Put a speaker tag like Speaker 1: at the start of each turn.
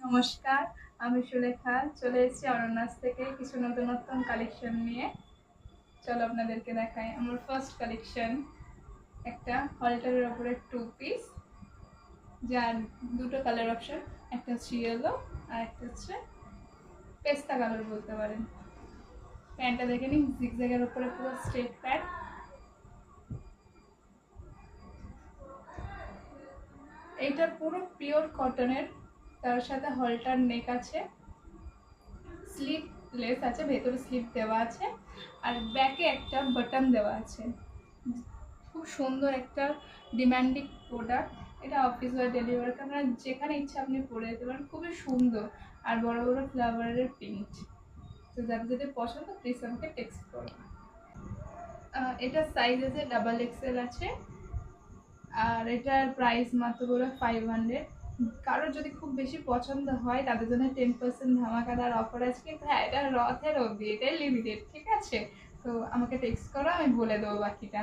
Speaker 1: নমস্কার, আমি সুলেখা চলে এসেছি অনন্যাস থেকে কিছু নতুন নতুন কালেকশন নিয়ে। চলো আপনাদেরকে দেখাই আমার ফার্স্ট কালেকশন। একটা হলটারের ওপরে 2 পিস, যার দুটো কালার অপশন, একটা হচ্ছে ইয়েলো আর একটা হচ্ছে পেস্তা কালার বলতে পারেন। প্যান্টটা দেখে নিন, জিগজ্যাগের ওপরে পুরো স্ট্রেট প্যান্ট। এইটা পুরো পিওর কটনের, তার সাথে হলটার নেক আছে, স্লিপ লেস আছে, ভেতরে স্লিপ দেওয়া আছে, আর ব্যাকে একটা বাটন দেওয়া আছে। খুব সুন্দর একটা ডিমান্ডিং প্রোডাক্ট। এটা অফিস বা ডেলিভারি আপনারা যেখানে ইচ্ছা আপনি পরে যেতে পারেন। খুবই সুন্দর আর বড় বড় ফ্লাওয়ারের প্রিন্ট। তো যাদের যদি পছন্দ প্লিজ আমাকে টেক্সট করুন। এটা সাইজ আছে ডাবল এক্সেল আছে, আর এটার প্রাইস মাত্র বলে 500। কারোর যদি খুব বেশি পছন্দ হয় তাদের জন্য 10% ধামাকাদার অফার আছে, কিন্তু হ্যাঁ এটা রথের অবধি, এটাই লিমিটেড, ঠিক আছে? তো আমাকে টেক্সট করো, আমি বলে দেবো বাকিটা।